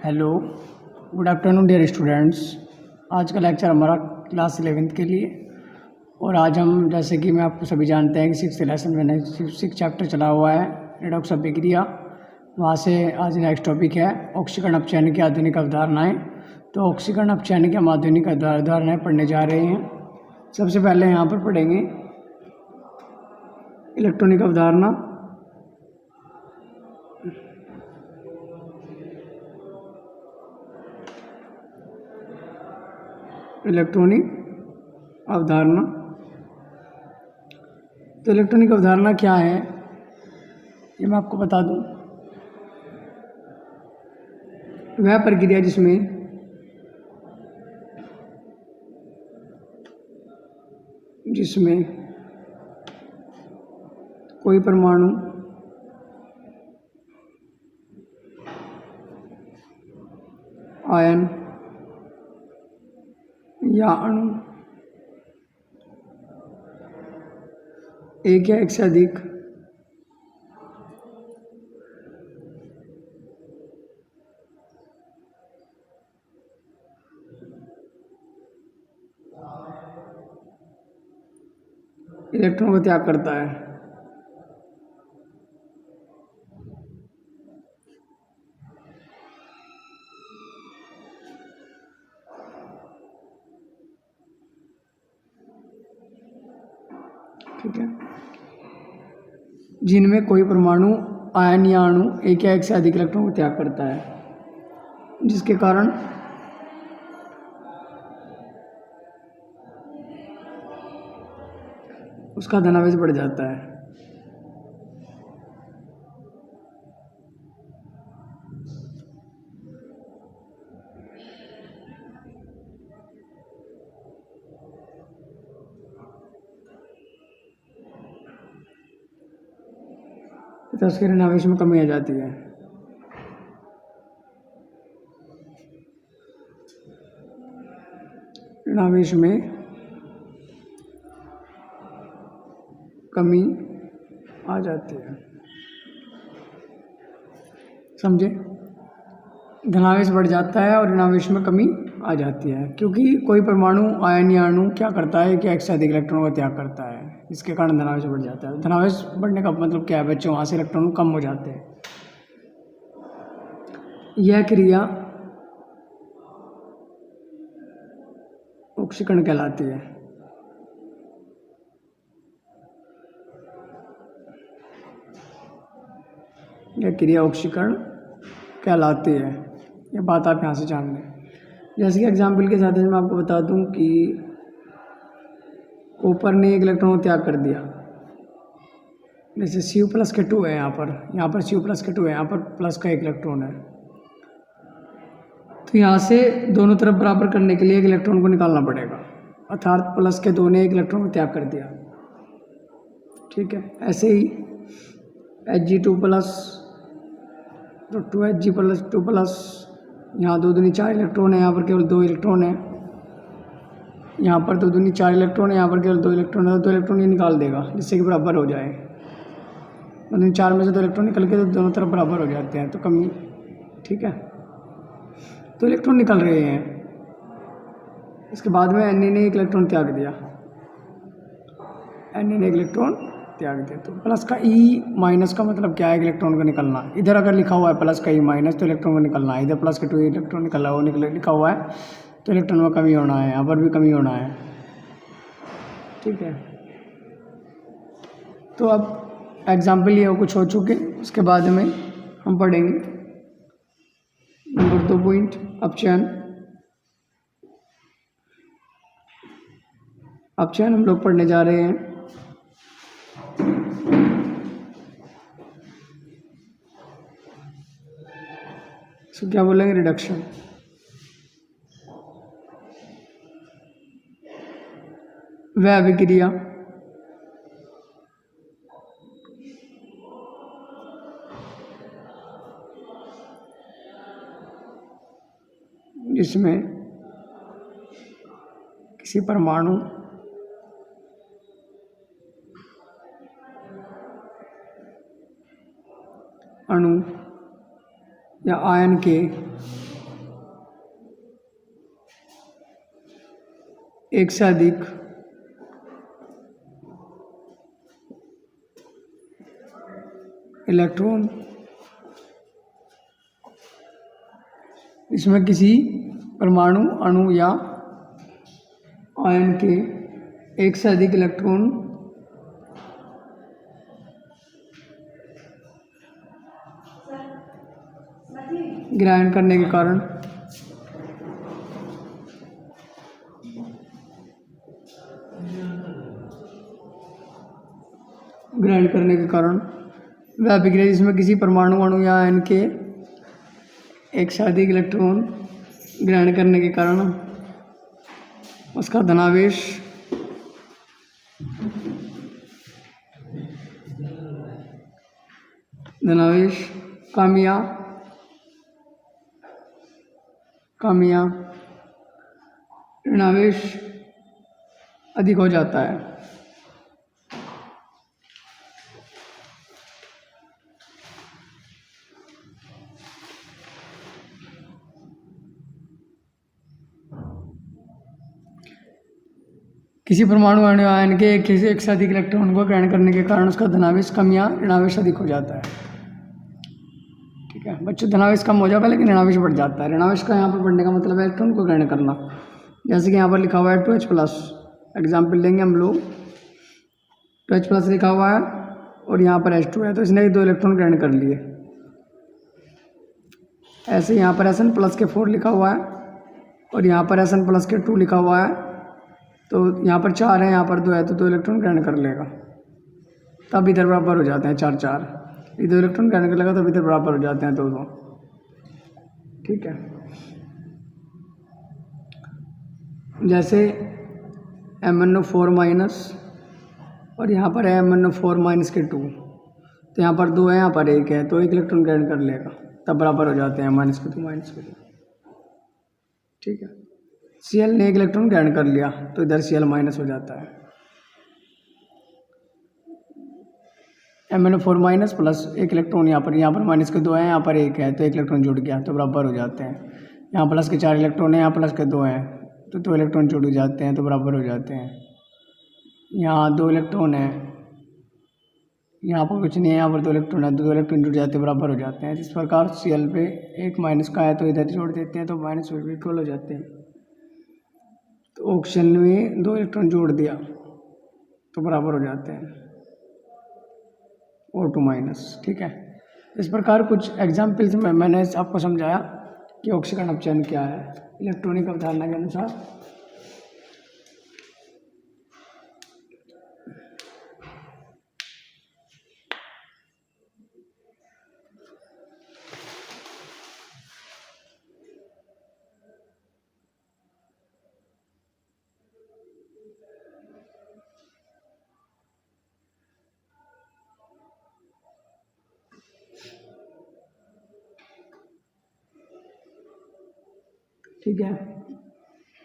Hello, good afternoon dear students. आज का lecture हमारा क्लास 11th के लिए। और आज हम, जैसे कि मैं आपको सभी जानते हैं कि 6th लेसन में 6 चैप्टर चला हुआ है, रेडॉक्स अभिक्रिया। वहाँ से आज नेक्स्ट टॉपिक है ऑक्सीकरण अपचयन की आधुनिक अवधारणाएं। तो ऑक्सीकरण अपचयन की हम आधुनिक अवधारणाएं पढ़ने जा रहे हैं। सबसे पहले यहाँ पर पढ़ेंगे इलेक्ट्रॉनिक अवधारणा। इलेक्ट्रॉनिक अवधारणा। तो इलेक्ट्रॉनिक अवधारणा क्या है ये मैं आपको बता दूं। वह प्रक्रिया जिसमें कोई परमाणु आयन या अणु एक या एक से अधिक इलेक्ट्रॉन को त्याग करता है। ठीक है, जिनमें कोई परमाणु आयन या अणु एक या एक से अधिक इलेक्ट्रॉन को त्याग करता है, जिसके कारण उसका धनावेश बढ़ जाता है। तो उसके ऋणावेश में कमी आ जाती है। ऋणावेश में कमी आ जाती है, समझे। धनावेश बढ़ जाता है और ऋणावेश में कमी आ जाती है, क्योंकि कोई परमाणु आयन या अणु क्या करता है कि एक से अधिक इलेक्ट्रॉन को त्याग करता है, इसके कारण धनावेश बढ़ जाता है। धनावेश बढ़ने का मतलब क्या है बच्चों? वहाँ से इलेक्ट्रॉन कम हो जाते हैं। यह क्रिया ऑक्सीकरण कहलाती है। यह क्रिया ऑक्सीकरण कहलाती है। ये बात आप यहाँ से जान लें। जैसे कि एग्जाम्पल के साथ मैं आपको बता दूं कि कॉपर ने एक इलेक्ट्रॉन को त्याग कर दिया। जैसे Cu+ के 2 है, यहाँ पर Cu+ के 2 है, यहाँ पर प्लस का एक इलेक्ट्रॉन है। तो यहाँ से दोनों तरफ बराबर करने के लिए एक इलेक्ट्रॉन को निकालना पड़ेगा, अर्थात प्लस के 2 ने एक इलेक्ट्रॉन को त्याग कर दिया। ठीक है, ऐसे ही Hg2+, तो 2Hg+2+, यहाँ 2 दूनी 4 इलेक्ट्रॉन है, यहाँ पर केवल 2 इलेक्ट्रॉन है। यहाँ पर 2 दूनी 4 इलेक्ट्रॉन है, यहाँ पर केवल 2 इलेक्ट्रॉन है। तो 2 इलेक्ट्रॉन ये निकाल देगा, जिससे कि बराबर हो जाए। 2 दूनी 4 में से 2 इलेक्ट्रॉन निकल के तो दोनों तरफ बराबर हो जाते हैं, तो कमी। ठीक है, तो इलेक्ट्रॉन निकल रहे हैं। इसके बाद में Na ने एक इलेक्ट्रॉन त्याग दिया। Na ने एक इलेक्ट्रॉन त्याग दिया। तो प्लस का E- का मतलब क्या है? इलेक्ट्रॉन का निकलना। इधर अगर लिखा हुआ है प्लस का E- तो इलेक्ट्रॉन का निकलना है। इधर प्लस के 2 इलेक्ट्रॉन निकला हुआ लिखा हुआ है, तो इलेक्ट्रॉन में कमी होना है। यहाँ पर भी कमी होना है। ठीक है, तो अब एग्जाम्पल ये कुछ हो चुके, उसके बाद में हम पढ़ेंगे नंबर 2 पॉइंट अपचयन। अपचयन हम लोग पढ़ने जा रहे हैं। तो क्या बोलेंगे? रिडक्शन। वह अभिक्रिया जिसमें किसी परमाणु अणु या आयन के एक से अधिक इलेक्ट्रॉन इसमें किसी परमाणु अणु या आयन के एक से अधिक इलेक्ट्रॉन ग्रहण करने के कारण वह अभिक्रिया जिसमें किसी परमाणु अणु या आयन के एक से अधिक इलेक्ट्रॉन ग्रहण करने के कारण उसका धनावेश कम या ऋणावेश अधिक हो जाता है। किसी परमाणु अणु आयन के एक से अधिक इलेक्ट्रॉन को ग्रहण करने के कारण उसका धनावेश कम या ऋणावेश अधिक हो जाता है। ठीक है बच्चों, धनावेश कम हो जाएगा लेकिन ऋणावेश बढ़ जाता है। ऋणावेश का यहाँ पर बढ़ने का मतलब है इलेक्ट्रॉन को ग्रहण करना। जैसे कि यहाँ पर लिखा हुआ है 2H+। एग्जाम्पल लेंगे हम लोग, 2H+ लिखा हुआ है और यहाँ पर H2 है, तो इसने 2 इलेक्ट्रॉन ग्रहण कर लिए। ऐसे यहाँ पर Sn+ के 4 लिखा हुआ है और यहाँ पर Sn+ के 2 लिखा हुआ है, तो यहाँ पर 4 है, यहाँ पर 2 है, तो 2 इलेक्ट्रॉन ग्रहण कर लेगा। तब इधर बराबर हो जाते हैं 4-4। ये 2 इलेक्ट्रॉन ग्रहण कर लेगा तब इधर बराबर हो जाते हैं 2-2। ठीक है, जैसे MnO4- और यहाँ पर है MnO4- के 2, तो यहाँ पर 2 है, यहाँ पर 1 है, तो 1 इलेक्ट्रॉन ग्रहण कर लेगा, तब बराबर हो जाते हैं -2 -2। ठीक है, Cl ने 1 इलेक्ट्रॉन ग्रहण कर लिया तो इधर Cl- हो जाता है। MnO4- प्लस 1 इलेक्ट्रॉन यहाँ पर माइनस के 2 है, यहाँ पर 1 है, तो 1 इलेक्ट्रॉन जुड़ गया तो बराबर हो जाते हैं। यहाँ प्लस के 4 इलेक्ट्रॉन है, यहाँ प्लस के 2 हैं, तो 2 इलेक्ट्रॉन जुड़ जाते हैं तो बराबर हो जाते हैं। यहाँ 2 इलेक्ट्रॉन है, यहाँ पर कुछ नहीं है, यहाँ पर 2 इलेक्ट्रॉन है, 2 इलेक्ट्रॉन जुड़ जाते हैं बराबर हो जाते हैं। इस प्रकार Cl पे 1 माइनस का है तो इधर जोड़ देते हैं तो माइनस फिर भी इक्वल हो जाते हैं। तो ऑक्सीजन में 2 इलेक्ट्रॉन जोड़ दिया तो बराबर हो जाते हैं O2-। ठीक है, इस प्रकार कुछ एग्जाम्पल्स में मैंने आपको समझाया कि ऑक्सीकरण अपचयन क्या है इलेक्ट्रॉनिक अवधारणा के अनुसार। ठीक है,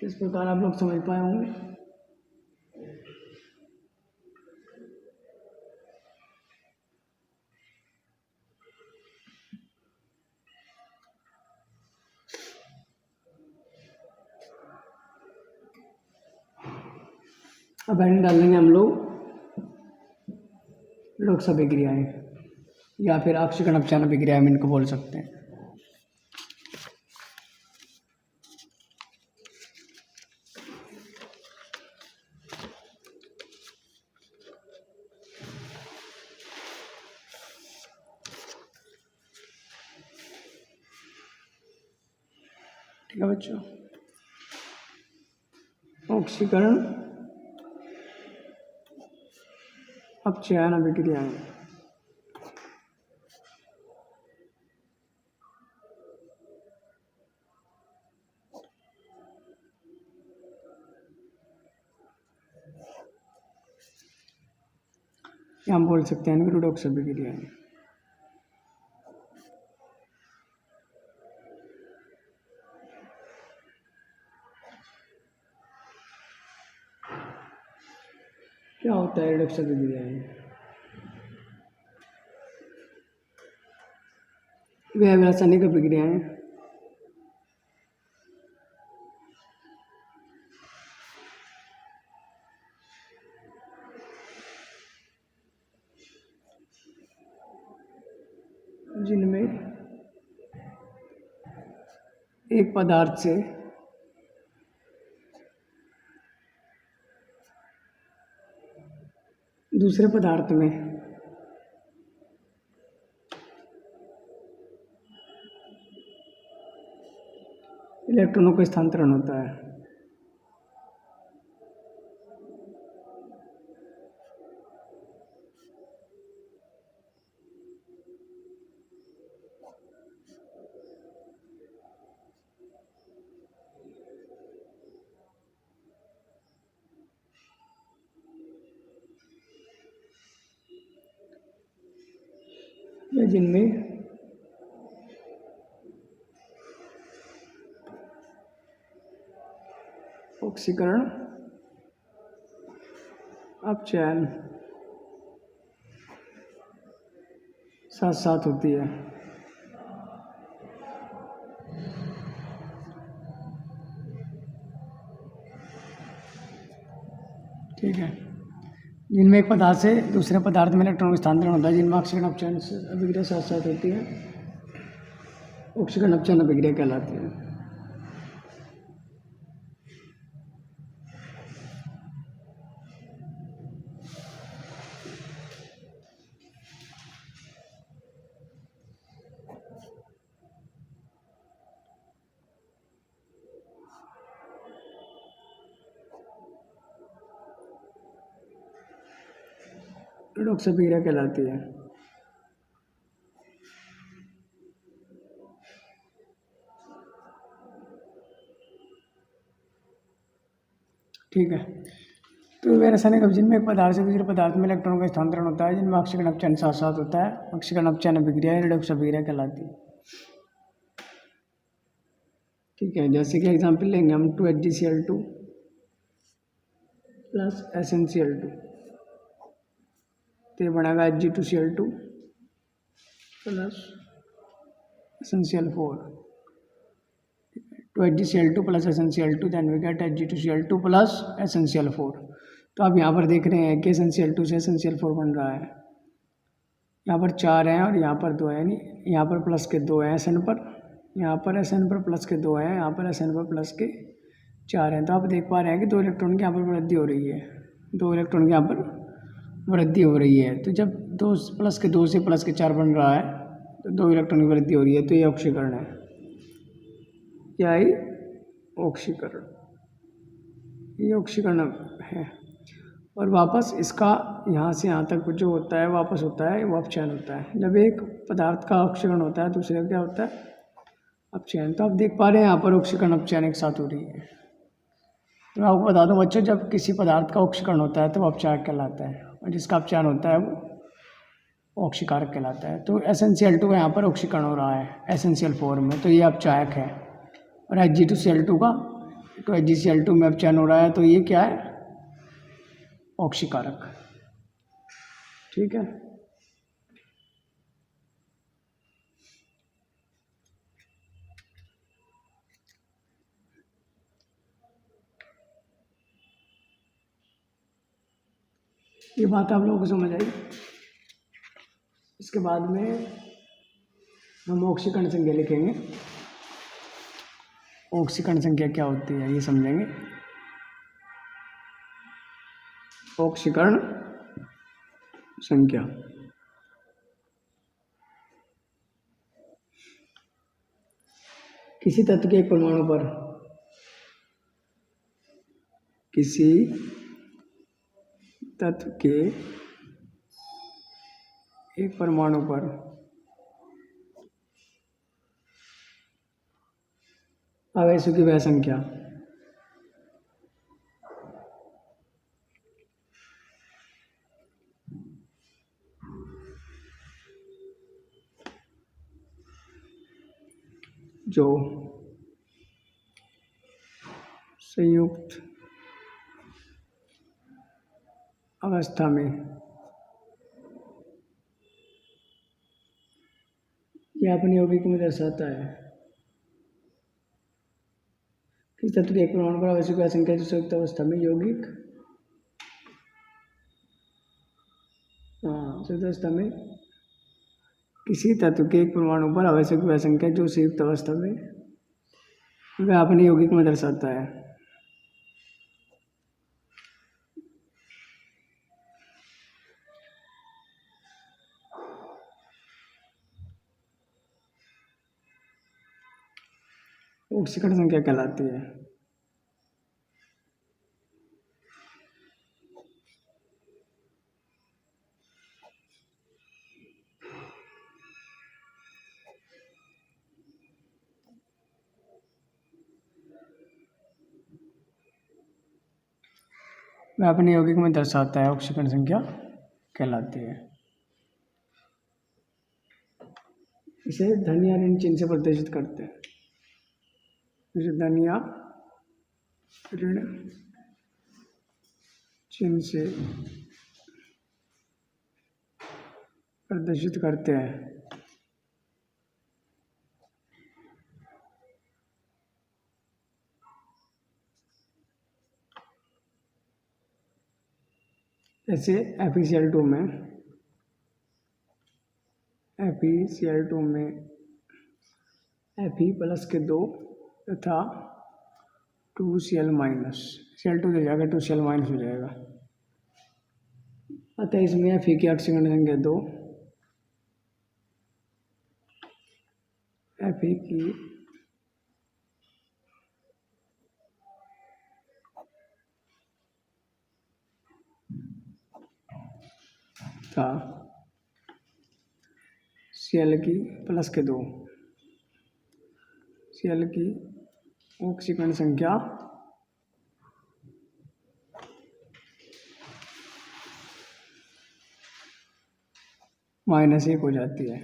इस प्रकार आप लोग समझ पाए होंगे। अब हेडिंग डाल लेंगे हम लोग लोकसा अभिक्रियाएं या फिर ऑक्सीकरण अपचयन अभिक्रियाएं इनको बोल सकते हैं। ठीक है बच्चों, ऑक्सीकरण अपचयन अभिक्रियाएं। हम बोल सकते हैं रिडॉक्स अभिक्रियाएं। क्या होता है रिडॉक्स अभिक्रियाएं? वह रासायनिक अभिक्रियाएं जिनमें एक पदार्थ से दूसरे पदार्थ में इलेक्ट्रॉनों का स्थानांतरण होता है। या जिनमें ऑक्सीकरण अपचयन साथ साथ होती है। ठीक है। जिनमें एक पदार्थ से दूसरे पदार्थ में इलेक्ट्रॉन का स्थानांतरण होता है, जिनमें ऑक्सीकरण अपचयन अभिक्रिया साथ साथ होती है, ऑक्सीकरण अपचयन अभिक्रिया कहलाती है। रेडॉक्स अभिक्रिया कहलाती है। ठीक है। तो वे रासायनिक जिनमें एक पदार्थ से दूसरे पदार्थ में इलेक्ट्रॉन का स्थानांतरण होता है, जिनमें ऑक्सीकरण अपचयन साथ साथ होता है, ऑक्सीकरण अपचयन अभिक्रिया रेडॉक्स अभिक्रिया कहलाती है। ठीक है। जैसे कि एग्जाम्पल लेंगे हम 2HgCl2 प्लस SnCl2, तो ये बनेगा Hg2Cl2 plus SnCl4। 2HgCl2 plus SnCl2, then we get Hg2Cl2 plus SnCl4। तो आप यहाँ पर देख रहे हैं कि SnCl2 से SnCl4 बन रहा है। यहाँ पर 4 हैं और यहाँ पर 2 है, यानी यहाँ पर प्लस के 2 हैं Sn पर, यहाँ पर Sn पर प्लस के 2 हैं, यहाँ पर Sn पर प्लस के 4 हैं। तो आप देख पा रहे हैं कि 2 इलेक्ट्रॉन की यहाँ पर वृद्धि हो रही है, 2 इलेक्ट्रॉन की यहाँ पर वृद्धि हो रही है। तो जब 2 प्लस के 2 से प्लस के 4 बन रहा है, तो 2 इलेक्ट्रॉन की वृद्धि हो रही है, तो ये ऑक्सीकरण है। क्या है? ऑक्सीकरण। ये ऑक्सीकरण है। और वापस इसका यहाँ से यहाँ तक जो होता है वापस होता है वो अपचयन होता है। जब एक पदार्थ का ऑक्सीकरण होता है दूसरे का क्या होता है? अपचयन। तो आप देख पा रहे हैं यहाँ पर ऑक्सीकरण अपचयन एक साथ हो रही है। तो मैं आपको बता दूं बच्चों, जब किसी पदार्थ का ऑक्सीकरण होता है तो वो अपचायक कहलाता है, और जिसका अपचयन होता है वो ऑक्सीकारक कहलाता है। तो SnCl2 का यहाँ पर ऑक्सीकरण हो रहा है SnCl4 में, तो ये अपचायक है। और Hg2Cl2 का, तो HgCl2 में अपचयन हो रहा है, तो ये क्या है? ऑक्सीकारक। ठीक है। ये बात आप लोगों को समझ आई। इसके बाद में हम ऑक्सीकरण संख्या लिखेंगे। ऑक्सीकरण संख्या क्या होती है ये समझेंगे। ऑक्सीकरण संख्या किसी तत्व के एक परमाणु पर, किसी तत्व के एक परमाणु पर आवेशों की वह संख्या जो संयुक्त अवस्था में यह अपनी यौगिक में दर्शाता है। किस तत्व के एक परमाणु पर आवेशों की संख्या जो संयुक्त अवस्था में यौगिक संयुक्त अवस्था में किसी तत्व के एक परमाणु पर आवश्यक वह संख्या जो संयुक्त अवस्था में वह अपने यौगिक में दर्शाता है। ऑक्सीकरण संख्या कहलाती है। वह अपने यौगिक में दर्शाता है, ऑक्सीकरण संख्या कहलाती है। इसे धन या ऋण चिन्ह से प्रदर्शित करते हैं। जैसे धन या ऋण चिन्ह से प्रदर्शित करते हैं। जैसे FeCl2 में Fe प्लस के 2 तथा 2Cl माइनस, Cl2 हो जाएगा 2Cl माइनस हो जाएगा। अतः इसमें Fe की ऑक्सीकरण संख्या 2, Fe की था Cl की प्लस के 2, Cl की ऑक्सीकरण संख्या -1 हो जाती है।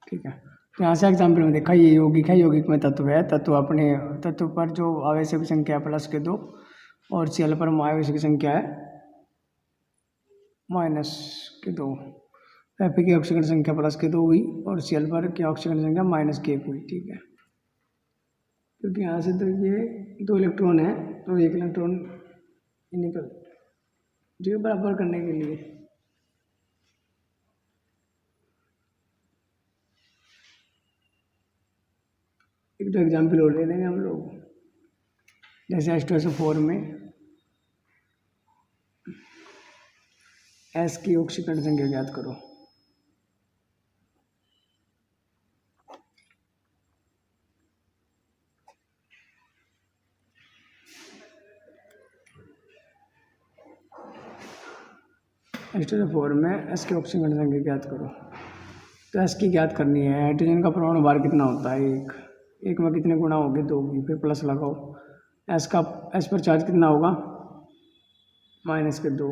ठीक है, तो यहाँ से एग्जाम्पल में देखा, ये यौगिक है, यौगिक में तत्व है, तत्व अपने तत्व पर जो आवश्यक संख्या है प्लस के 2 और Cl पर आवश्यक संख्या है -2। Fe की ऑक्सीकरण संख्या प्लस के 2 हुई और Cl पर की ऑक्सीकरण संख्या -1 हुई। ठीक है, क्योंकि यहाँ से तो ये 2 इलेक्ट्रॉन है तो 1 इलेक्ट्रॉन निकल जो बराबर करने के लिए एक तो एग्जाम्पल और ले लेंगे हम लोग। जैसे H2SO4 में S की ऑक्सीकरण संख्या ज्ञात करो। H2SO4 में S की ऑक्सीकरण संख्या ज्ञात करो। तो S की ज्ञात करनी है। हाइड्रोजन का परमाणु भार कितना होता है? 1 में कितने गुना होगी? 2 की। फिर प्लस लगाओ। S पर चार्ज कितना होगा? -2।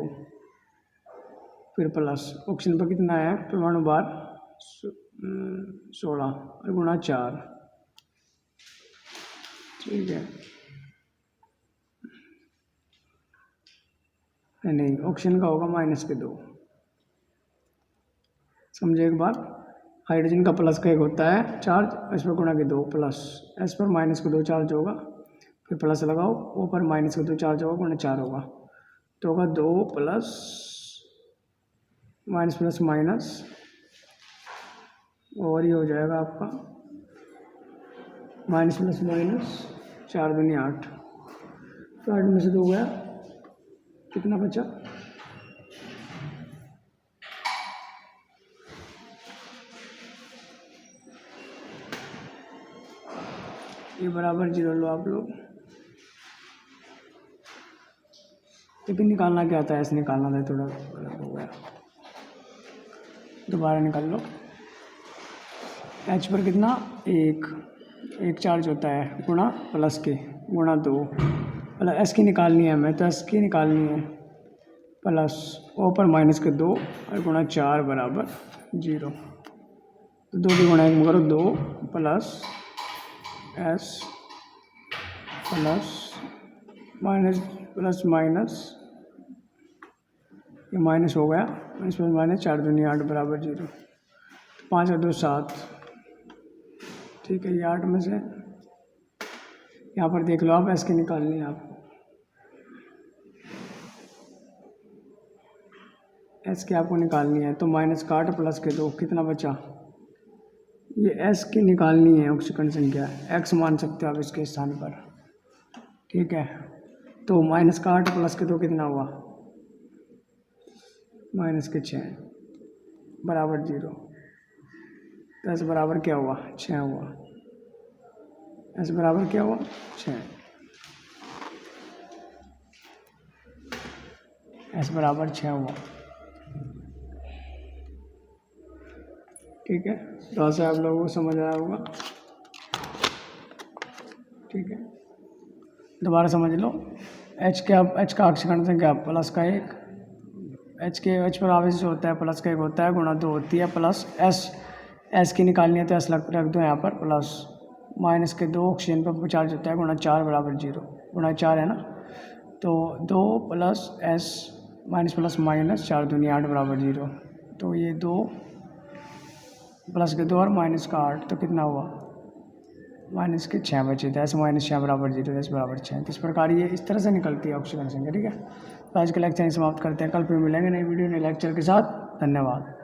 फिर प्लस ऑक्सीजन पर कितना है परमाणु भार? 16 और गुणा 4। ठीक है, नहीं, ऑक्सीजन का होगा -2। समझे एक बार? हाइड्रोजन का प्लस का 1 होता है चार्ज, इस पर गुणा के 2 प्लस, एस पर -2 चार्ज होगा, फिर प्लस लगाओ, ओ पर -2 चार्ज होगा, गुणा 4 होगा, तो होगा 2 प्लस माइनस प्लस माइनस, और ये हो जाएगा आपका माइनस प्लस माइनस 4 दूनी 8। तो 8 में से 2 गया, कितना बचा? ये बराबर 0 लो आप लोग। लेकिन निकालना क्या था? ऐसे निकालना था, थोड़ा गलत हो गया, दोबारा निकाल लो। H पर कितना? 1 चार्ज होता है, गुणा प्लस के गुणा 2, प्लस S की निकालनी है हमें, तो S की निकालनी है प्लस, O पर -2 और गुणा 4 बराबर 0। तो 2 की गुणा 1 करो, 2 plus S plus minus plus minus, ये माइनस हो गया, माइनस प्लस माइनस 4 दूनी 8 बराबर 0। 5 और 2 7। ठीक है, ये 8 में से यहाँ पर देख लो आप, S की निकालनी है आपको। एस की आपको निकालनी है, तो माइनस का 8 प्लस के 2 कितना बचा, ये एस की निकालनी है ऑक्सीकरण संख्या, एक्स मान सकते हो आप इसके स्थान पर, ठीक है। तो माइनस का 8 प्लस के 2 कितना हुआ, माइनस के 6 बराबर 0। 10 बराबर क्या हुआ, 6 हुआ। एस बराबर क्या हुआ, 6। एस बराबर 6 हुआ, ठीक है। तो ऐसे आप लोगों को समझ आया होगा, ठीक है। दोबारा समझ लो, एच का ऑक्सीकरण संख्या प्लस का 1, एच पर आवेश होता है प्लस का 1 होता है, गुणा 2 होती है, प्लस एस की निकालनी है तो एस रख दो यहाँ पर, प्लस माइनस के 2 ऑक्सीजन पर चार्ज होता है, गुणा 4 बराबर 0, गुणा 4 है ना, तो 2 plus S minus plus minus 4 दूनी 8 बराबर 0, तो ये 2 प्लस के 2 और माइनस का 8, तो कितना हुआ, माइनस के 6 बचे, 10 माइनस 6 बराबर 0, 10 बराबर 6। तो इस प्रकार ये इस तरह से निकलती है ऑक्सीकरण संख्या, ठीक है। तो आज का लेक्चर समाप्त करते हैं, कल फिर मिलेंगे नई वीडियो नए लेक्चर के साथ। धन्यवाद।